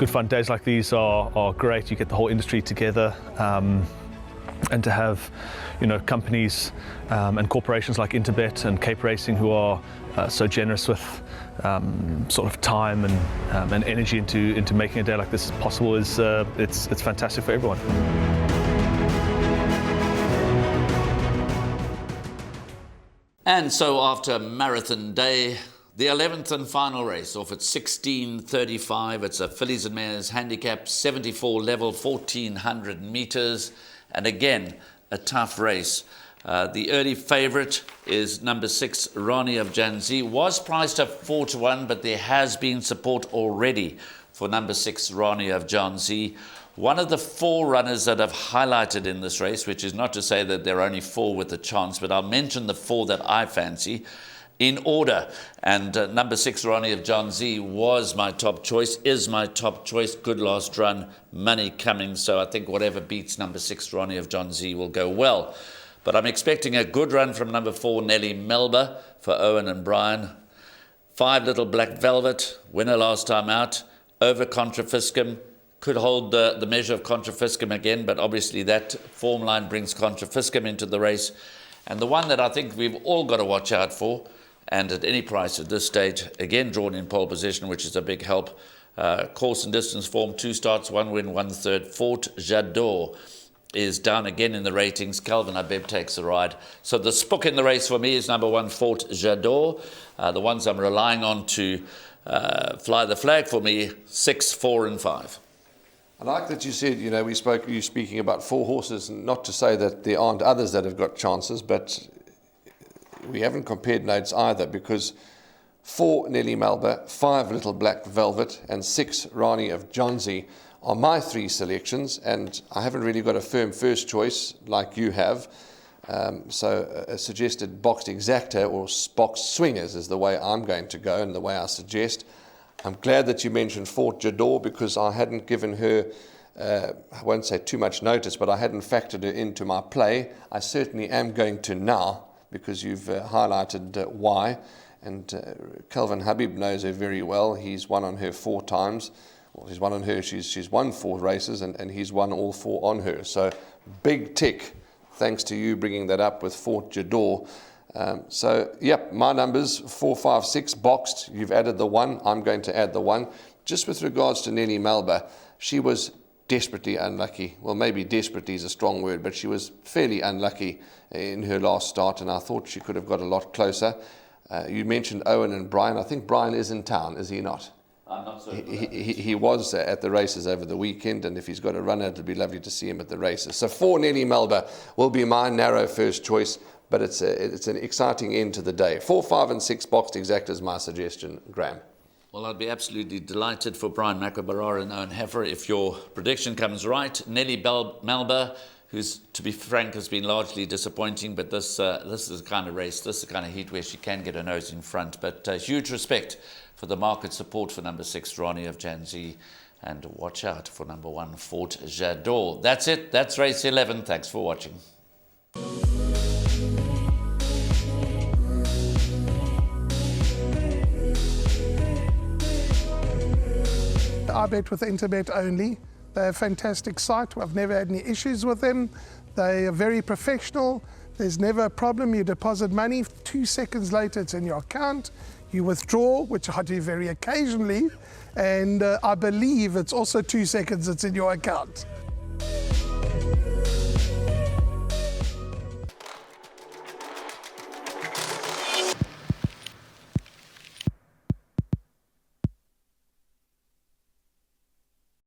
good fun. Days like these are great. You get the whole industry together. And to have, companies and corporations like Interbet and Cape Racing who are so generous with sort of time and energy into making a day like this possible is it's fantastic for everyone. And so after Marathon Day, the 11th and final race off at 16:35. It's a fillies and mares handicap, 74 level, 1400 metres. And again, a tough race. The early favourite is number 6, Rani of Janzi. Was priced at 4-1, but there has been support already for number 6, Rani of Janzi. One of the 4 runners that I've highlighted in this race, which is not to say that there are only 4 with a chance, but I'll mention the 4 that I fancy in order. And number 6, Rani of Janzi, was my top choice, is my top choice. Good last run, money coming. So I think whatever beats number 6, Rani of Janzi, will go well. But I'm expecting a good run from number 4, Nelly Melba, for Owen and Brian. 5, Little Black Velvet, winner last time out. Over Contrafiscum, could hold the measure of Contrafiscum again, but obviously that form line brings Contrafiscum into the race. And the one that I think we've all got to watch out for, and at any price at this stage, again drawn in pole position, which is a big help. Course and distance form, 2 starts, 1 win, 1 third. Fort Jadot is down again in the ratings. Calvin Abeb takes the ride. So the spook in the race for me is number 1, Fort Jadot. The ones I'm relying on to fly the flag for me, 6, 4 and 5. I like that you said, you speaking about 4 horses, and not to say that there aren't others that have got chances, but we haven't compared notes either, because 4, Nelly Melba, 5, Little Black Velvet, and 6, Rani of Janzi are my 3 selections, and I haven't really got a firm first choice like you have. So a suggested boxed exacta or boxed swingers is the way I'm going to go and the way I suggest. I'm glad that you mentioned Fort Jadot, because I hadn't given her, I won't say too much notice, but I hadn't factored her into my play. I certainly am going to now, because you've highlighted why. And Calvin Habib knows her very well. He's won on her 4 times. Well, he's won on her. She's won 4 races, and he's won all 4 on her. So big tick, thanks to you bringing that up with Fort Jadot. So, yep, my numbers, 4, 5, 6, boxed. You've added the 1. I'm going to add the 1. Just with regards to Nelly Melba, she was desperately unlucky. Well, maybe desperately is a strong word, but she was fairly unlucky in her last start, and I thought she could have got a lot closer. You mentioned Owen and Brian. I think Brian is in town, is he not? I'm not certain. He was at the races over the weekend, and if he's got a runner, it'll be lovely to see him at the races. So 4, Nelly Melba will be my narrow first choice, but it's an exciting end to the day. 4, 5 and 6 boxed exact is my suggestion, Graham. Well, I'd be absolutely delighted for Brian McNamara and Owen Heifer if your prediction comes right. Nelly Melba, who's, to be frank, has been largely disappointing, but this is the kind of race, this is the kind of heat where she can get her nose in front. But huge respect for the market support for number 6, Rani of Janzi, and watch out for number 1, Fort Jadot. That's it. That's race 11. Thanks for watching. I bet with Interbet only. They're a fantastic site. I've never had any issues with them. They are very professional. There's never a problem. You deposit money, 2 seconds later it's in your account. You withdraw, which I do very occasionally, and I believe it's also 2 seconds it's in your account.